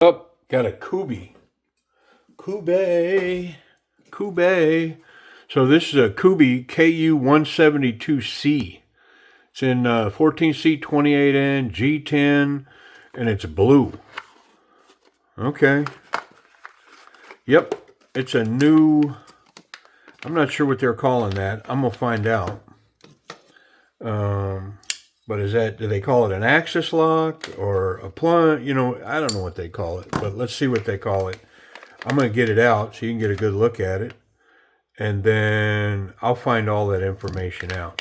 Oh, got a Kubey. Kubey. So this is a Kubey KU-172C. It's in 14C 28N G10, and it's blue. Okay. Yep, it's a new. I'm not sure what they're calling that. I'm gonna find out. But is that, do they call it an axis lock or a plunge? You know, I don't know what they call it, but let's see what they call it. I'm going to get it out so you can get a good look at it. And then I'll find all that information out.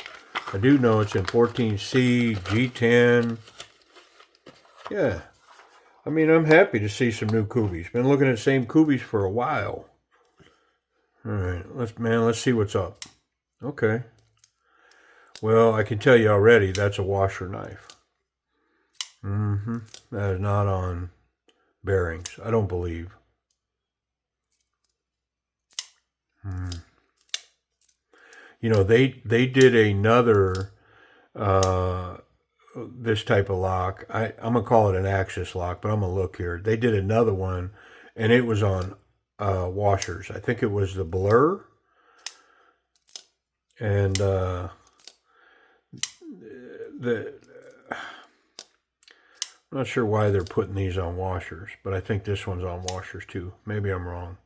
I do know it's in 14C, G10. Yeah. I mean, I'm happy to see some new Kubeys. Been looking at the same Kubeys for a while. All right, let's see what's up. Okay. Well, I can tell you already, that's a washer knife. That is not on bearings, I don't believe. You know, they did another, this type of lock. I'm going to call it an axis lock, but I'm going to look here. They did another one, and it was on washers. I think it was the Blur. And I'm not sure why they're putting these on washers, but I think this one's on washers too. Maybe I'm wrong.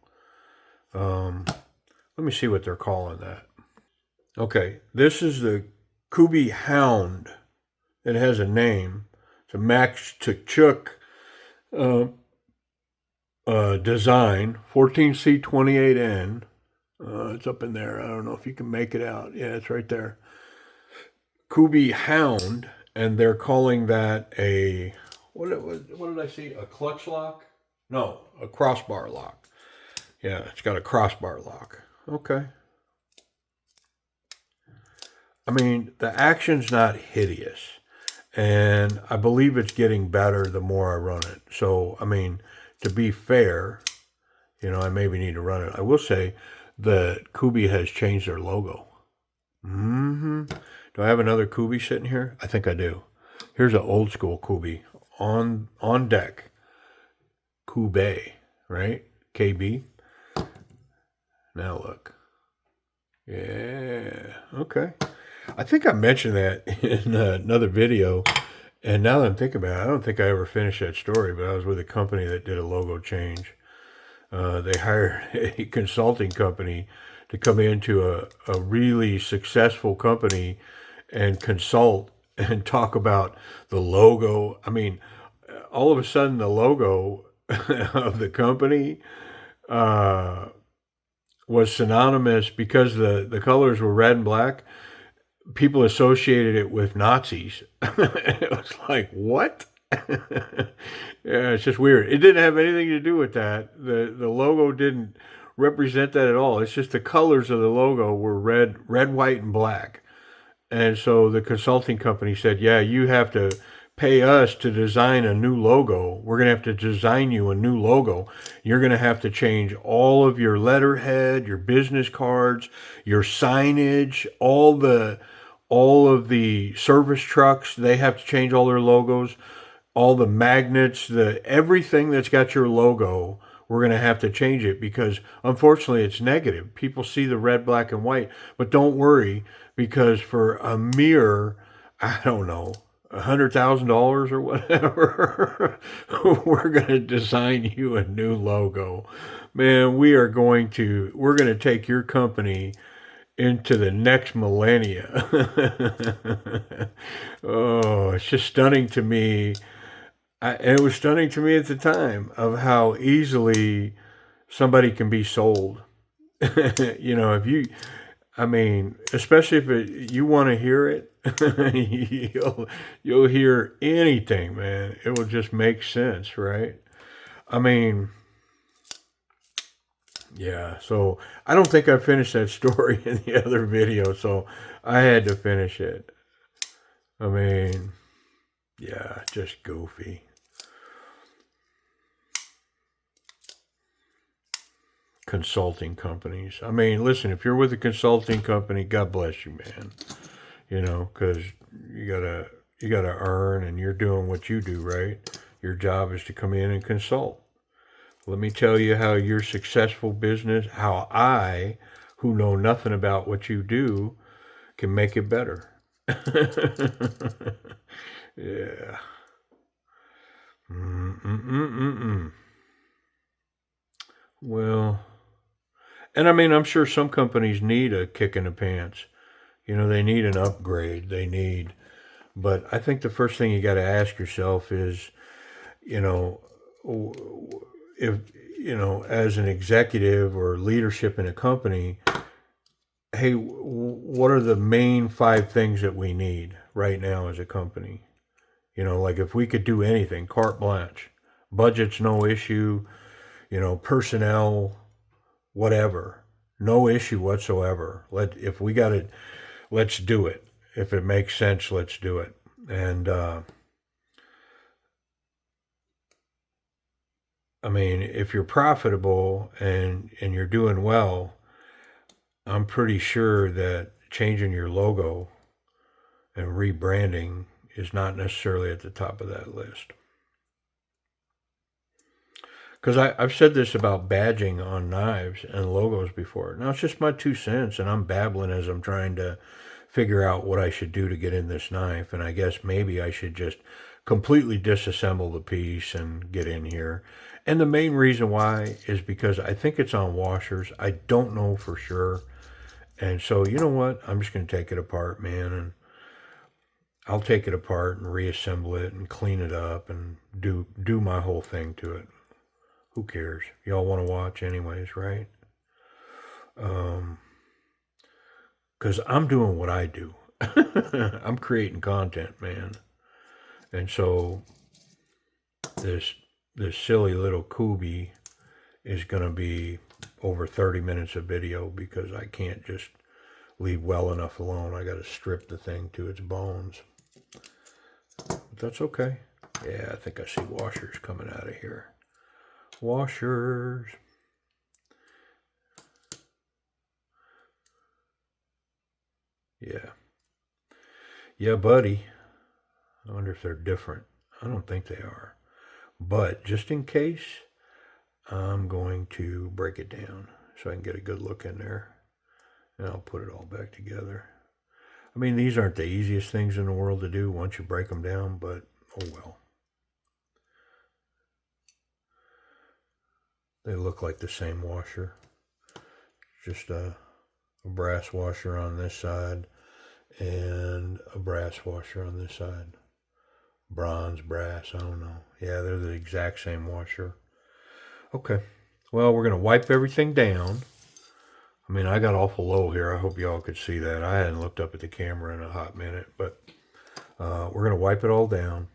Let me see what they're calling that. Okay, this is the Kubey Hound. It has a name. It's a Max Tukchuk design, 14C28N. It's up in there. I don't know if you can make it out. Yeah, it's right there. Kubey Hound, and they're calling that a, what did I see? A clutch lock? No, a crossbar lock. Yeah, it's got a crossbar lock. Okay. I mean, the action's not hideous, and I believe it's getting better the more I run it. So, I mean, to be fair, you know, I maybe need to run it. I will say that Kubey has changed their logo. Do I have another Kubey sitting here? I think I do. Here's an old school Kubey on deck. Kubey, right? KB. Now look. Yeah. Okay. I think I mentioned that in another video, and now that I'm thinking about it, I don't think I ever finished that story, but I was with a company that did a logo change. They hired a consulting company to come into a really successful company and consult and talk about the logo. I mean, all of a sudden the logo of the company was synonymous, because the colors were red and black. People associated it with Nazis. It was like, what? Yeah, it's just weird. It didn't have anything to do with that. The logo didn't represent that at all. It's just the colors of the logo were red, white, and black. And so the consulting company said, yeah, you have to pay us to design a new logo. We're going to have to design you a new logo. You're going to have to change all of your letterhead, your business cards, your signage, all of the service trucks. They have to change all their logos, all the magnets, everything that's got your logo. We're going to have to change it because, unfortunately, it's negative. People see the red, black, and white. But don't worry, because for a mere, I don't know, $100,000 or whatever, we're going to design you a new logo. Man, we're going to take your company into the next millennia. Oh, it's just stunning to me. And it was stunning to me at the time of how easily somebody can be sold. You know, I mean, especially if you want to hear it, you'll hear anything, man. It will just make sense, right? I mean, yeah. So I don't think I finished that story in the other video, so I had to finish it. I mean, yeah, just goofy. consulting companies. I mean, listen, if you're with a consulting company, God bless you, man. Because you gotta you gotta earn, and you're doing what you do, right? Your job is to come in and consult. Let me tell you how your successful business, how I, who know nothing about what you do, can make it better. Yeah. Mm-mm-mm-mm-mm. Well, and I mean, I'm sure some companies need a kick in the pants. They need an upgrade. But I think the first thing you got to ask yourself is, you know, if, as an executive or leadership in a company, hey, what are the main 5 things that we need right now as a company? Like if we could do anything, carte blanche, budget's no issue, personnel, whatever, no issue whatsoever. If we got it, let's do it. If it makes sense, let's do it. And I mean, if you're profitable and you're doing well, I'm pretty sure that changing your logo and rebranding is not necessarily at the top of that list. Because I've said this about badging on knives and logos before. Now, it's just my 2 cents, and I'm babbling as I'm trying to figure out what I should do to get in this knife. And I guess maybe I should just completely disassemble the piece and get in here. And the main reason why is because I think it's on washers. I don't know for sure. And so, you know what? I'm just going to take it apart, man. And I'll take it apart and reassemble it and clean it up and do my whole thing to it. Who cares? Y'all want to watch anyways, right? Because I'm doing what I do. I'm creating content, man. And so this this silly little Kubey is going to be over 30 minutes of video because I can't just leave well enough alone. I got to strip the thing to its bones. But that's okay. Yeah, I think I see washers coming out of here. Washers. Yeah. Yeah, buddy. I wonder if they're different. I don't think they are. But just in case, I'm going to break it down so I can get a good look in there. And I'll put it all back together. I mean, these aren't the easiest things in the world to do once you break them down, but oh well. They look like the same washer. Just a brass washer on this side and a brass washer on this side. Bronze, brass, I don't know. Yeah, they're the exact same washer. Okay. Well, we're going to wipe everything down. I mean, I got awful low here. I hope y'all could see that. I hadn't looked up at the camera in a hot minute, but we're going to wipe it all down,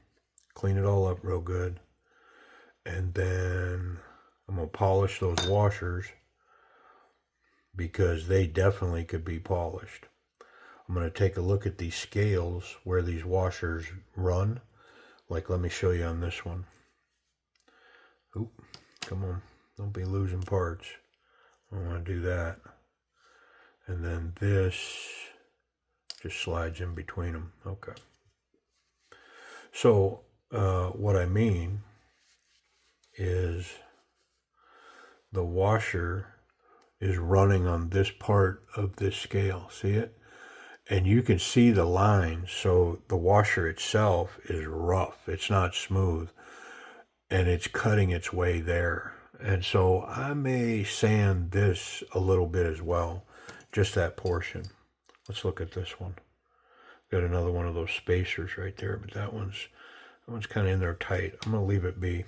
clean it all up real good, and then I'm going to polish those washers because they definitely could be polished. I'm going to take a look at these scales where these washers run. Like, let me show you on this one. Oop, come on. Don't be losing parts. I don't want to do that. And then this just slides in between them. Okay. So what I mean is the washer is running on this part of this scale. See it? And you can see the lines. So the washer itself is rough. It's not smooth. And it's cutting its way there. And so I may sand this a little bit as well. Just that portion. Let's look at this one. Got another one of those spacers right there, but that one's kind of in there tight. I'm going to leave it be.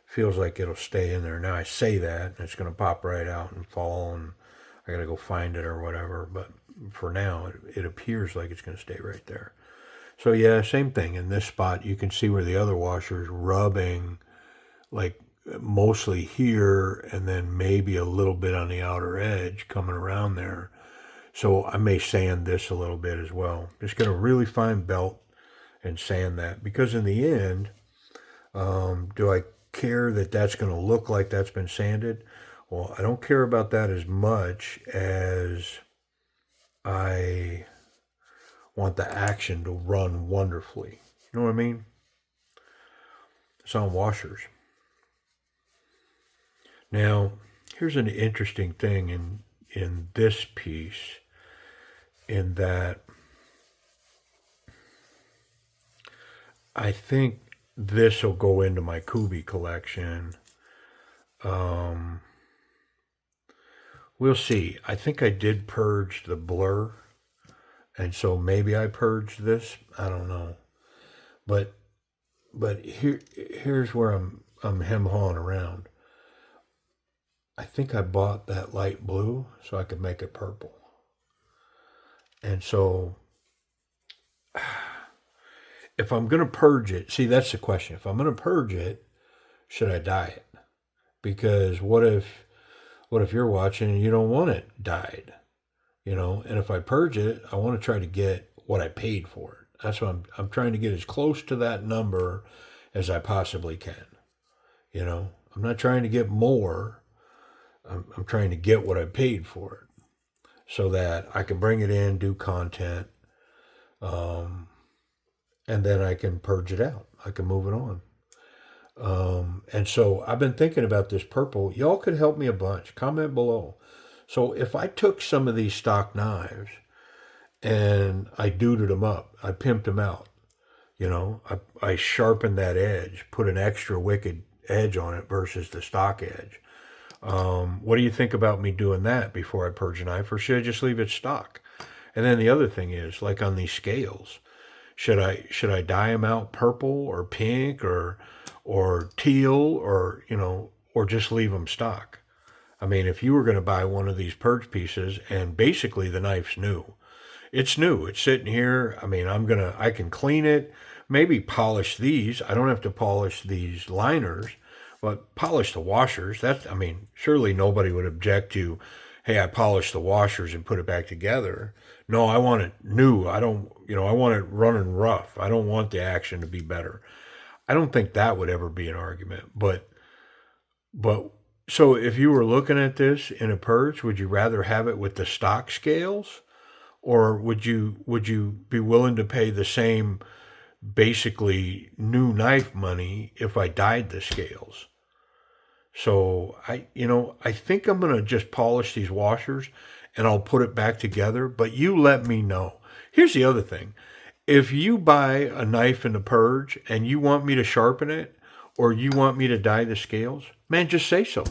Feels like it'll stay in there. Now I say that, and it's going to pop right out and fall, and I got to go find it or whatever. But for now, it appears like it's going to stay right there. So yeah, same thing. In this spot, you can see where the other washer is rubbing, like mostly here, and then maybe a little bit on the outer edge coming around there. So I may sand this a little bit as well. Just get a really fine belt and sand that, because in the end, do I care that that's going to look like that's been sanded. Well, I don't care about that as much as I want the action to run wonderfully. You know what I mean? It's on washers. Now, here's an interesting thing in this piece, in that I think this will go into my Kubey collection. We'll see. I think I did purge the blur, and so maybe I purged this. I don't know, but here's where I'm hem-hawing around. I think I bought that light blue so I could make it purple, and so if I'm gonna purge it, see, that's the question. If I'm gonna purge it, should I dye it? Because what if you're watching and you don't want it dyed, And if I purge it, I want to try to get what I paid for it. That's what I'm trying to get as close to that number as I possibly can. I'm not trying to get more. I'm trying to get what I paid for it, so that I can bring it in, do content, and then I can purge it out. I can move it on. And so I've been thinking about this purple. Y'all could help me a bunch. Comment below. So if I took some of these stock knives and I duded them up, I pimped them out, I sharpened that edge, put an extra wicked edge on it versus the stock edge. What do you think about me doing that before I purge a knife, or should I just leave it stock? And then the other thing is, like on these scales, should I dye them out purple or pink or teal, or just leave them stock? I mean, if you were going to buy one of these purge pieces, and basically the knife's new, it's sitting here. I mean, I can clean it, maybe polish these. I don't have to polish these liners, but polish the washers. Surely nobody would object to, hey, I polished the washers and put it back together. No, I want it new. I want it running rough. I don't want the action to be better. I don't think that would ever be an argument. But so if you were looking at this in a purge, would you rather have it with the stock scales, or would you be willing to pay the same basically new knife money if I dyed the scales? So I think I'm gonna just polish these washers and I'll put it back together. But you let me know. Here's the other thing. If you buy a knife in the purge and you want me to sharpen it, or you want me to dye the scales, man, just say so.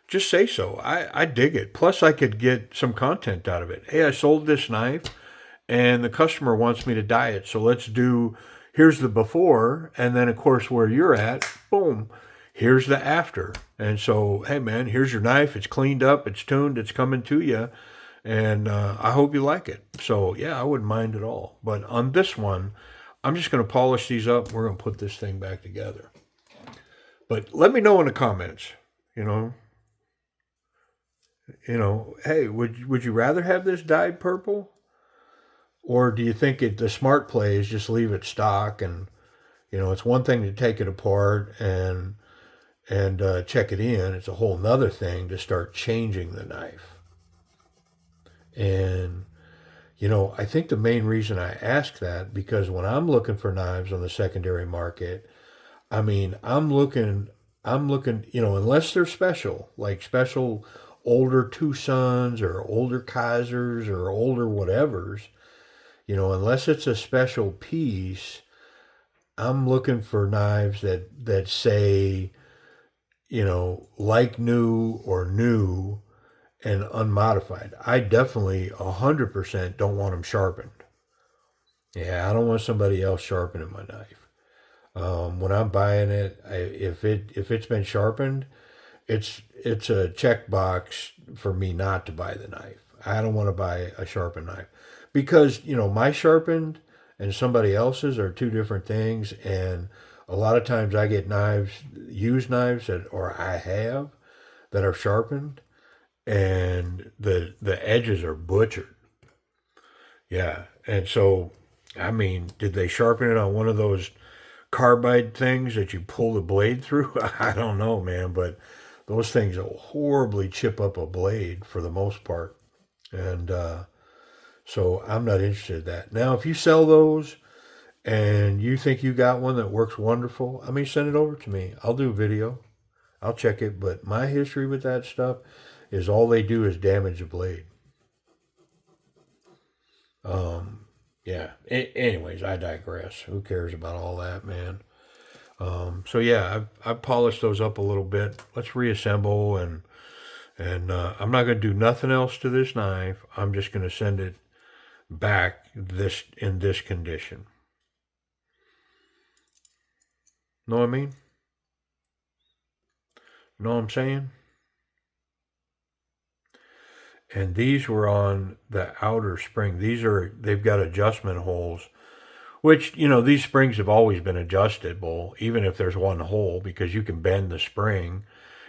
Just say so. I dig it. Plus, I could get some content out of it. Hey, I sold this knife and the customer wants me to dye it. So here's the before. And then, of course, where you're at, boom, here's the after. And so, hey, man, here's your knife. It's cleaned up. It's tuned. It's coming to you. And I hope you like it. So, yeah, I wouldn't mind at all. But on this one, I'm just going to polish these up. We're going to put this thing back together. But let me know in the comments, hey, would you rather have this dyed purple? Or do you think the smart play is just leave it stock? And, it's one thing to take it apart and check it in. It's a whole nother thing to start changing the knife. And, I think the main reason I ask that, because when I'm looking for knives on the secondary market, I'm looking, unless they're special, like special older Tucson's or older Kizers or older whatevers, unless it's a special piece, I'm looking for knives that say, like new or new and unmodified. I definitely 100% don't want them sharpened. Yeah, I don't want somebody else sharpening my knife. When I'm buying it, if it's been sharpened, it's a checkbox for me not to buy the knife. I don't want to buy a sharpened knife because my sharpened and somebody else's are two different things. And a lot of times I get used knives that are sharpened, and the edges are butchered. Yeah, and so did they sharpen it on one of those carbide things that you pull the blade through. I don't know, man, but those things will horribly chip up a blade for the most part. And so I'm not interested in that. Now, if you sell those and you think you got one that works wonderful, I mean, send it over to me. I'll do a video. I'll check it. But my history with that stuff is all they do is damage the blade. Yeah. Anyways, I digress. Who cares about all that, man? So yeah, I've polished those up a little bit. Let's reassemble, and I'm not going to do nothing else to this knife. I'm just going to send it back in this condition. Know what I mean? Know what I'm saying? And these were on the outer spring. They've got adjustment holes, which, these springs have always been adjustable, even if there's one hole, because you can bend the spring.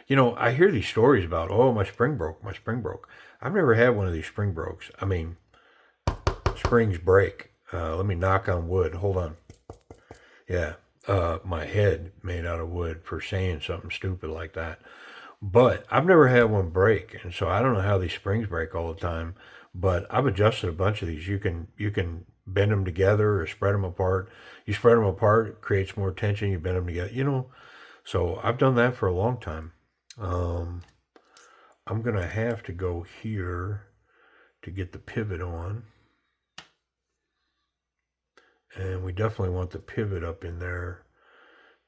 I hear these stories about, oh, my spring broke, my spring broke. I've never had one of these spring brokes. I mean, springs break. Let me knock on wood. Hold on. Yeah, my head made out of wood for saying something stupid like that. But I've never had one break, and so I don't know how these springs break all the time. But I've adjusted a bunch of these. You can bend them together or spread them apart. You spread them apart, it creates more tension. You bend them together. So I've done that for a long time. I'm gonna have to go here to get the pivot on, and we definitely want the pivot up in there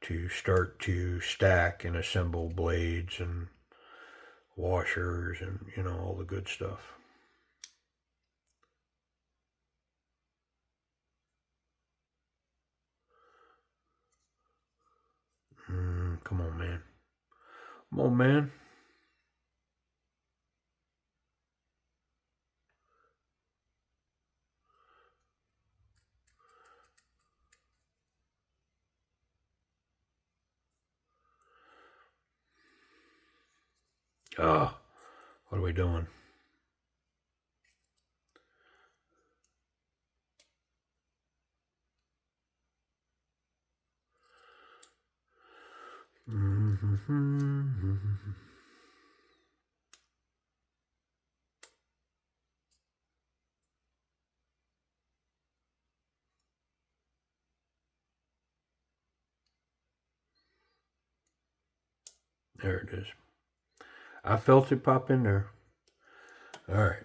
to start to stack and assemble blades and washers and all the good stuff. Come on, man. Come on, man. Ah, what are we doing? There it is. I felt it pop in there. All right.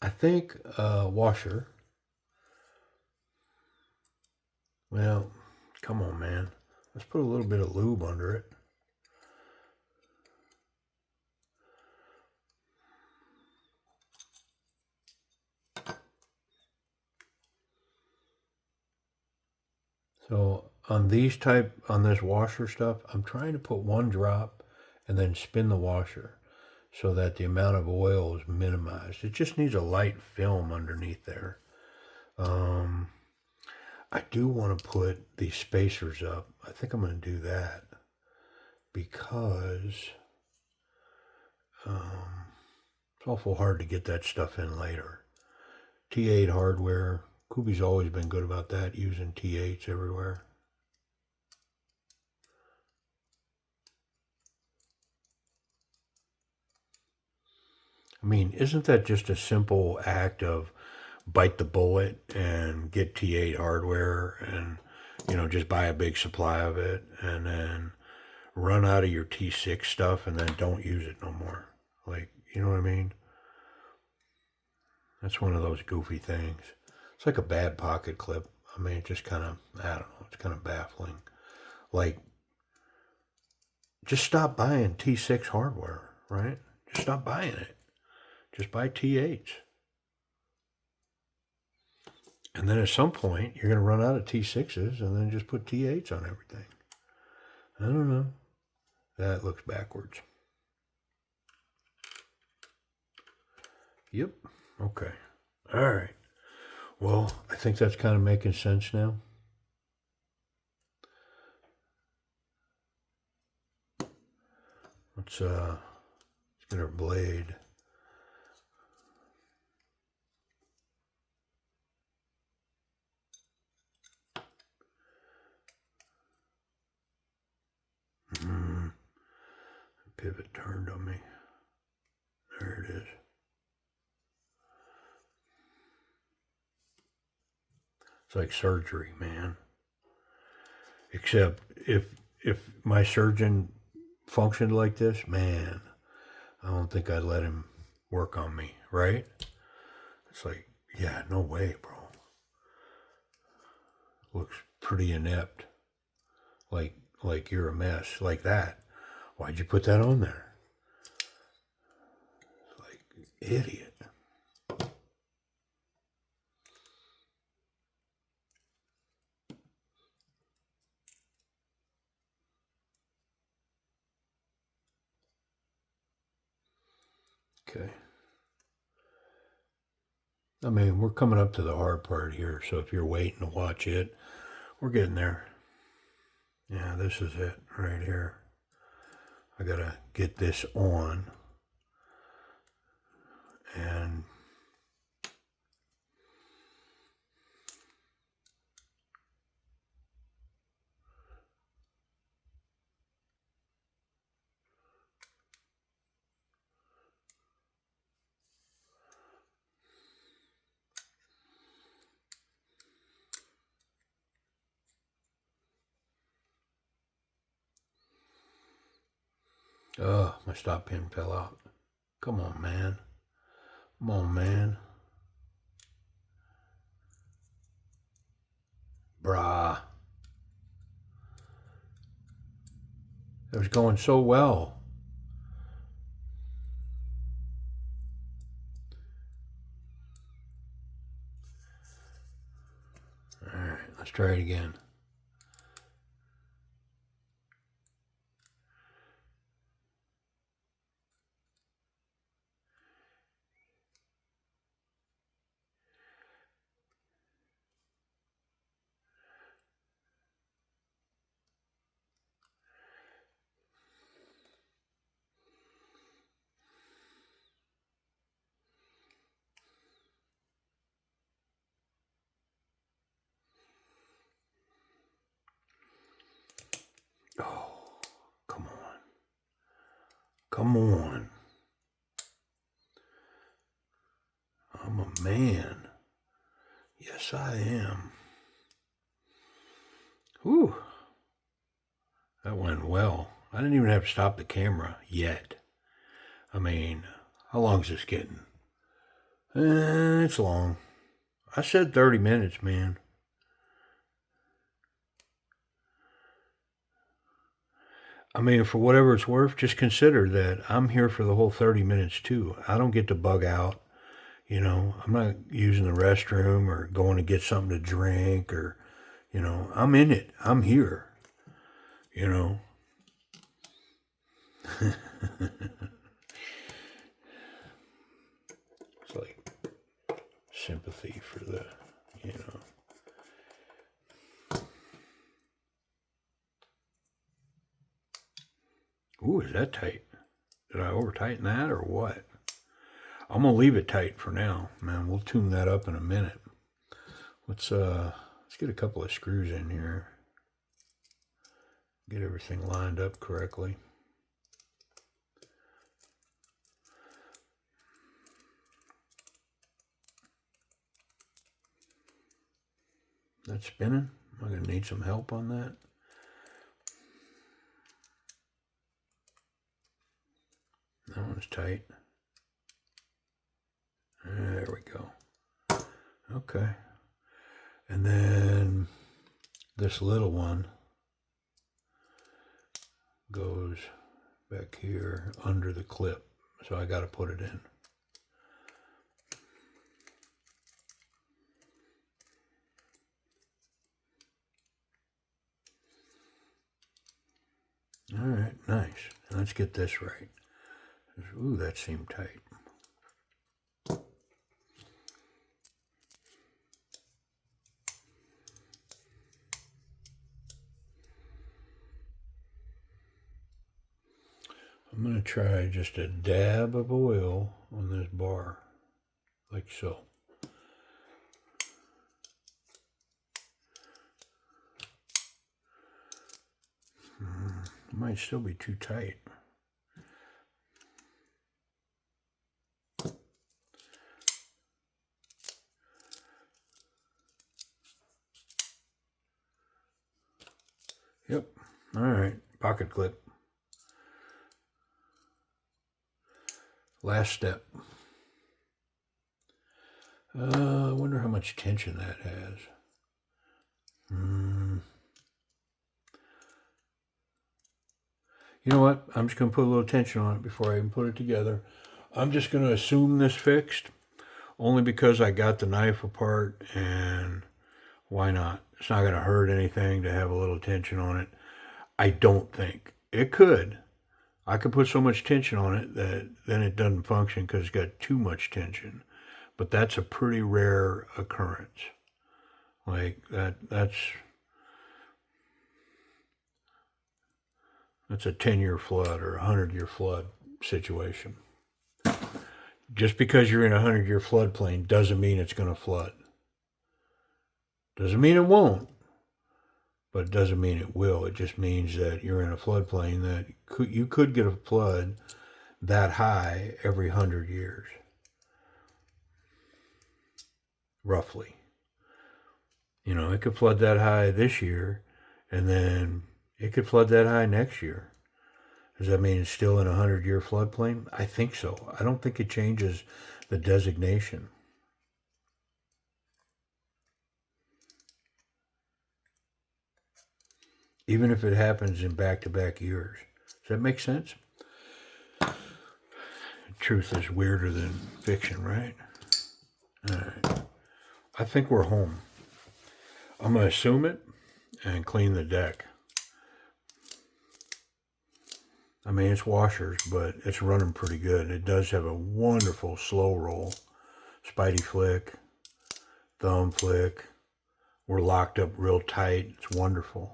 I think washer. Well, come on, man. Let's put a little bit of lube under it. So on this washer stuff, I'm trying to put one drop and then spin the washer so that the amount of oil is minimized. It just needs a light film underneath there. I do want to put these spacers up. I think I'm going to do that because it's awful hard to get that stuff in later. T8 hardware. Kubey's always been good about that, using T8s everywhere. I mean, isn't that just a simple act of bite the bullet and get T8 hardware and, just buy a big supply of it and then run out of your T6 stuff and then don't use it no more? Like, you know what I mean? That's one of those goofy things. It's like a bad pocket clip. I mean, it just kind of, I don't know, it's kind of baffling. Like, just stop buying T6 hardware, right? Just stop buying it. Just buy T8s. And then at some point, you're going to run out of T6s and then just put T8s on everything. I don't know. That looks backwards. Yep. Okay. All right. Well, I think that's kind of making sense now. Let's get our blade. Pivot turned on me. There it is. It's like surgery, man. Except if my surgeon functioned like this, man, I don't think I'd let him work on me, right? It's like, yeah, no way, bro. Looks pretty inept. Like you're a mess, like that. Why'd you put that on there? Like, idiot. Okay. I mean, we're coming up to the hard part here, so if you're waiting to watch it, we're getting there. Yeah, this is it right here. I gotta get this on. And oh, my stop pin fell out. Come on, man. Come on, man. Brah. It was going so well. All right, let's try it again. Oh, come on. Come on. I'm a man. Yes, I am. Whew. That went well. I didn't even have to stop the camera yet. I mean, how long is this getting? It's long. I said 30 minutes, man. I mean, for whatever it's worth, just consider that I'm here for the whole 30 minutes too. I don't get to bug out. You know, I'm not using the restroom or going to get something to drink or, you know, I'm in it. I'm here. You know. It's like sympathy for the, you know. Ooh, is that tight? Did I over tighten that or what? I'm gonna leave it tight for now, man. We'll tune that up in a minute. Let's get a couple of screws in here. Get everything lined up correctly. That's spinning. I'm gonna need some help on that. That one's tight. There we go. Okay. And then this little one goes back here under the clip. So I got to put it in. All right, nice. Let's get this right. Ooh, that seemed tight. I'm going to try just a dab of oil on this bar, like so. It might still be too tight. Yep. All right. Pocket clip. Last step. I wonder how much tension that has. You know what? I'm just going to put a little tension on it before I even put it together. I'm just going to assume this fixed, only because I got the knife apart, and why not? It's not going to hurt anything to have a little tension on it. I don't think. It could. I could put so much tension on it that then it doesn't function because it's got too much tension. But that's a pretty rare occurrence. Like that's a 10-year flood or a 100-year flood situation. Just because you're in a 100-year floodplain doesn't mean it's going to flood. Doesn't mean it won't, but it doesn't mean it will. It just means that you're in a floodplain that you could get a flood that high every 100 years, roughly. You know, it could flood that high this year, and then it could flood that high next year. Does that mean it's still in a 100-year floodplain? I think so. I don't think it changes the designation. Even if it happens in back-to-back years. Does that make sense? Truth is weirder than fiction, right? All right. I think we're home. I'm going to assume it and clean the deck. I mean, it's washers, but it's running pretty good. It does have a wonderful slow roll. Spidey flick, thumb flick. We're locked up real tight. It's wonderful.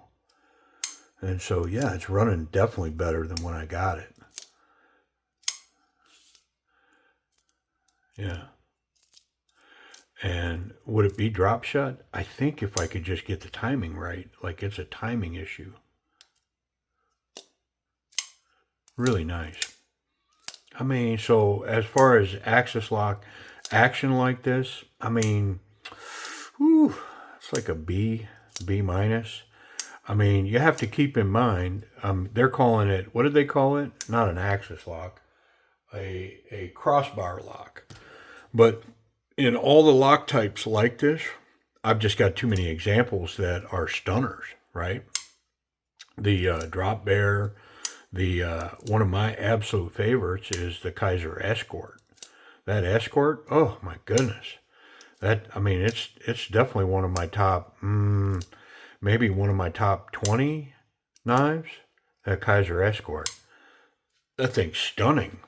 And so, yeah, it's running definitely better than when I got it. Yeah. And would it be drop shut? I think if I could just get the timing right, like it's a timing issue. Really nice. I mean, so as far as axis lock action like this, I mean, whew, it's like a B minus. I mean, you have to keep in mind, they're calling it, what did they call it? Not an axis lock, a crossbar lock. But in all the lock types like this, I've just got too many examples that are stunners, right? The drop bear, the one of my absolute favorites is the Kizer Escort. That Escort, oh my goodness, that I mean it's definitely one of my top, maybe one of my top 20 knives. That Kizer Escort, that thing's stunning.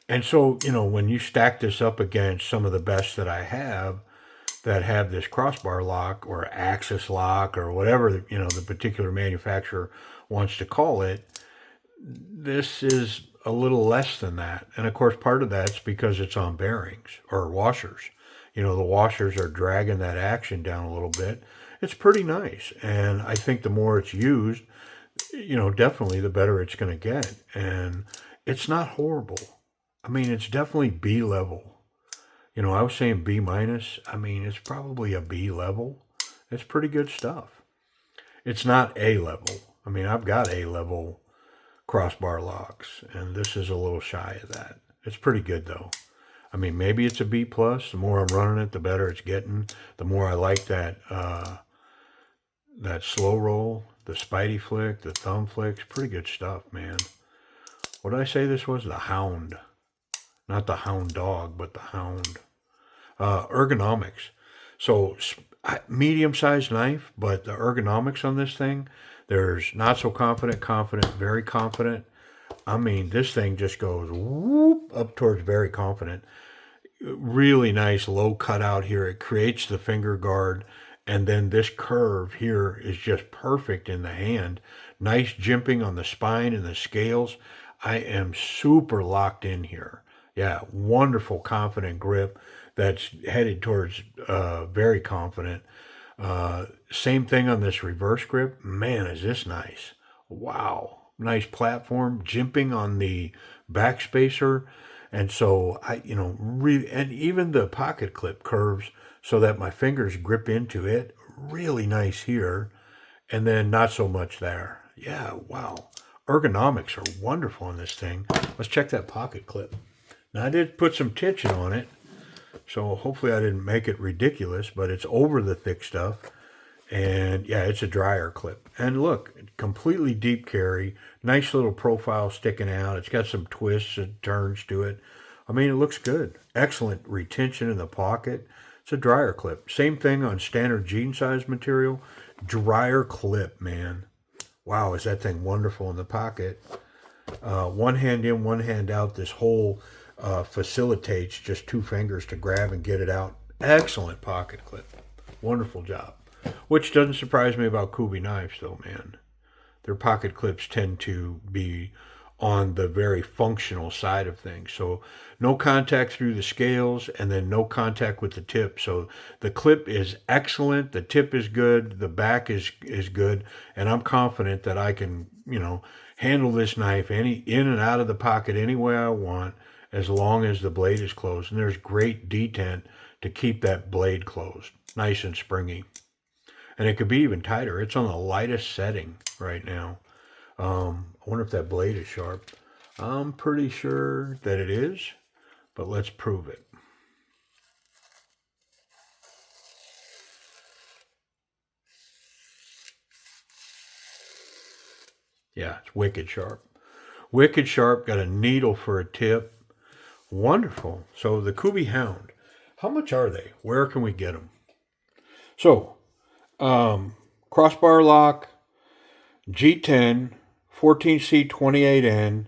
And so you know when you stack this up against some of the best that I have that have this crossbar lock or axis lock or whatever you know the particular manufacturer wants to call it, this is a little less than that. And of course, part of that's because it's on bearings or washers. You know, the washers are dragging that action down a little bit. It's pretty nice. And I think the more it's used, you know, definitely the better it's going to get. And it's not horrible. I mean, it's definitely B level. You know, I was saying B minus. I mean, it's probably a B level. It's pretty good stuff. It's not A level. I mean, I've got A level crossbar locks, and this is a little shy of that. It's pretty good though. I mean, maybe it's a B plus. The more I'm running it, the better it's getting. The more I like that that slow roll, the Spidey flick, the thumb flicks. Pretty good stuff, man. What did I say this was? The Hound. Not the Hound dog, but the Hound. Ergonomics. So medium-sized knife, but the ergonomics on this thing, there's not so confident, confident, very confident. I mean, this thing just goes whoop up towards very confident. Really nice low cutout here. It creates the finger guard, and then this curve here is just perfect in the hand. Nice jimping on the spine and the scales. I am super locked in here. Yeah, wonderful confident grip that's headed towards very confident. Same thing on this reverse grip. Man, is this nice. Wow. Nice platform, jimping on the back spacer. And so I, you know, and even the pocket clip curves so that my fingers grip into it. Really nice here. and then not so much there. Yeah, wow. Ergonomics are wonderful on this thing. Let's check that pocket clip. Now, I did put some tension on it, so hopefully I didn't make it ridiculous, but it's over the thick stuff. And yeah, it's a dryer clip. And look, completely deep carry, nice little profile sticking out. It's got some twists and turns to it. I mean, it looks good. Excellent retention in the pocket. It's a dryer clip. Same thing on standard jean size material. Dryer clip, man. Wow, is that thing wonderful in the pocket. One hand in, one hand out. This whole facilitates just 2 fingers to grab and get it out. Excellent pocket clip. Wonderful job. Which doesn't surprise me about Kubey knives, though, man. Their pocket clips tend to be on the very functional side of things. So no contact through the scales, and then no contact with the tip. So the clip is excellent, the tip is good, the back is good, and I'm confident that I can, handle this knife in and out of the pocket any way I want, as long as the blade is closed. And there's great detent to keep that blade closed, nice and springy. And it could be even tighter. It's on the lightest setting right now. I wonder if that blade is sharp. I'm pretty sure that it is, but let's prove it. Yeah, it's wicked sharp. Wicked sharp, got a needle for a tip. Wonderful. So the Kubey Hound, how much are they? Where can we get them? So, crossbar lock, G10, 14C28N.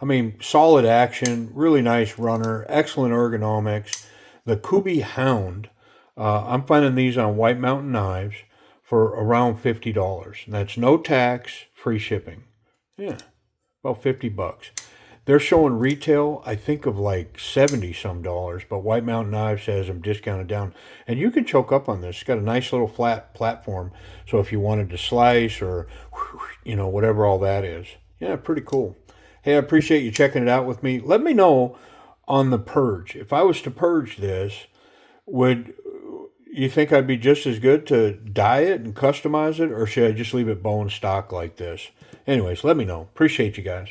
I mean, solid action, really nice runner, excellent ergonomics. The Kubey Hound, I'm finding these on White Mountain Knives for around $50. And that's no tax, free shipping. Yeah, about $50. They're showing retail, I think, of like 70 some dollars, but White Mountain Knives has them discounted down. And you can choke up on this. It's got a nice little flat platform. So if you wanted to slice or, whatever all that is. Yeah, pretty cool. Hey, I appreciate you checking it out with me. Let me know on the purge. If I was to purge this, would you think I'd be just as good to dye it and customize it, or should I just leave it bone stock like this? Anyways, let me know. Appreciate you guys.